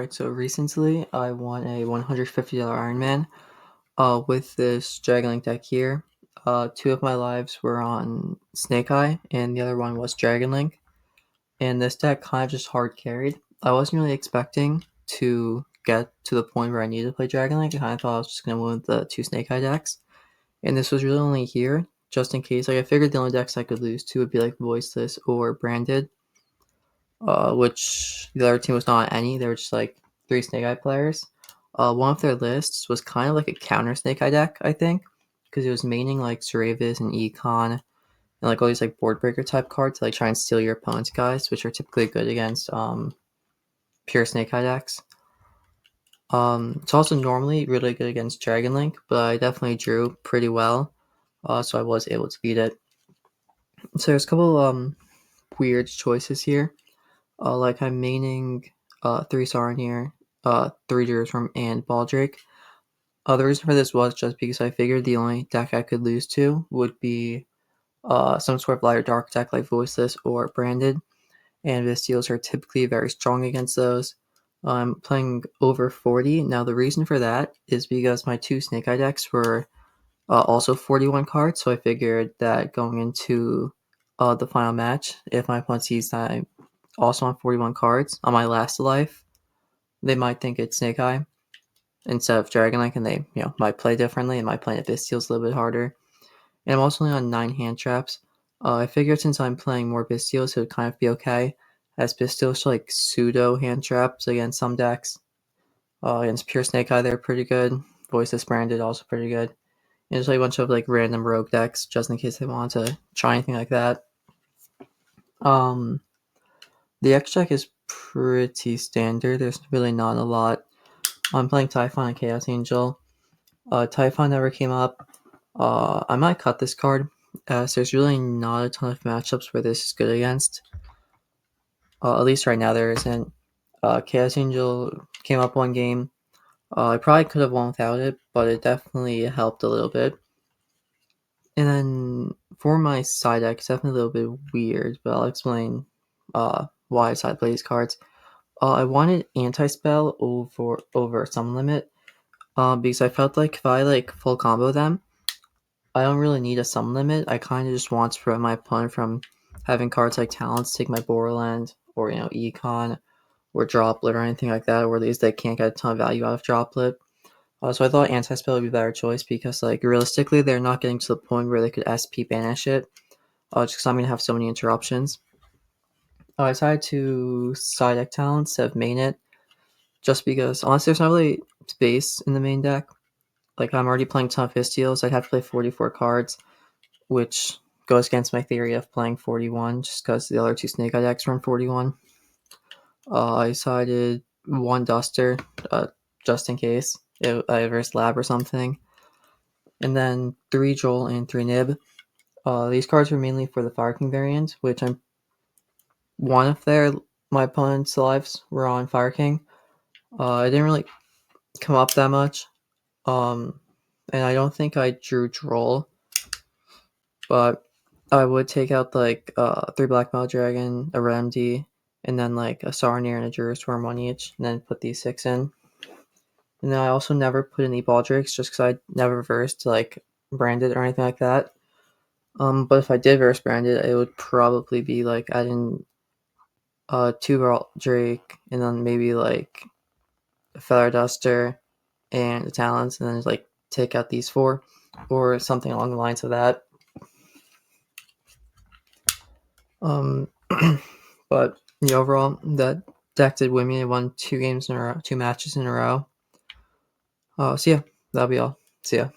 Right, so recently I won a $150 IronMan with this Dragon Link deck here. Two of my lives were on Snake Eye, and the other one was Dragon Link. And this deck kind of just hard carried. I wasn't really expecting to get to the point where I needed to play Dragon Link. I kind of thought I was just going to win with the two Snake Eye decks. And this was really only here, just in case. Like, I figured the only decks I could lose to would be like Voiceless or Branded. Which the other team was not any. They were just like three Snake Eye players. One of their lists was kind of like a counter Snake Eye deck, I think, because it was maining like Seravis and Econ and like all these like board breaker type cards to like try and steal your opponent's guys, which are typically good against pure Snake Eye decks. It's also normally really good against Dragon Link, but I definitely drew pretty well, so I was able to beat it. So there's a couple weird choices here. Like I'm maining 3 Sauron here, 3 Jerusalem, and Baldrake. The reason for this was just because I figured the only deck I could lose to would be some sort of lighter dark deck like Voiceless or Branded, and Visteals are typically very strong against those. I'm playing over 40. Now the reason for that is because my two Snake Eye decks were also 41 cards, so I figured that going into the final match, if my opponent sees that I'm also on 41 cards on my last life, they might think it's Snake Eye instead of Dragon Link, and they might play differently and might play it Visteals a little bit harder. And I'm also only on 9 hand traps. I figured since I'm playing more Visteals, it would kind of be okay, as Visteals are like pseudo hand traps against some decks. Against pure Snake Eye, they're pretty good. Voiceless Branded also pretty good. And there's like a bunch of like random rogue decks just in case they want to try anything like that. The X deck is pretty standard. There's really not a lot. I'm playing Typhon and Chaos Angel. Typhon never came up. I might cut this card, as there's really not a ton of matchups where this is good against. At least right now there isn't. Chaos Angel came up one game. I probably could have won without it, but it definitely helped a little bit. And then for my side deck, it's definitely a little bit weird, but I'll explain why I decided to play these cards. I wanted Anti-Spell over Summon Limit, because I felt like if I like full combo them, I don't really need a Summon Limit. I kind of just want to prevent my opponent from having cards like Talents take my Borderland, or Econ, or Droplet, or anything like that, or at least they can't get a ton of value out of Droplet. So I thought Anti-Spell would be a better choice because, like, realistically, they're not getting to the point where they could SP banish it, just because I'm going to have so many interruptions. I decided to side deck Talent instead of main it, just because, unless there's not really space in the main deck, like, I'm already playing a ton of Visteals, I'd have to play 44 cards, which goes against my theory of playing 41, just because the other two Snake Eye decks run 41. I decided one Duster, just in case I verse Lab or something. And then 3 Joel and 3 Nib. These cards were mainly for the Fire King variant, which I'm one of my opponent's lives were on Fire King. It didn't really come up that much. And I don't think I drew Droll, but I would take out like 3 Black Metal Dragon, a Remedy, and then like a Sarnier and a Jurisworm on each, and then put these 6 in. And then I also never put any Baldrakes just because I never versed like Branded or anything like that. But if I did verse Branded, it would probably be like adding 2 Baldrake and then maybe like a Feather Duster and the Talons, and then just like take out these 4 or something along the lines of that. But overall, that deck did win me. I won 2 games in a row, 2 matches in a row. So yeah, that'll be all. See ya.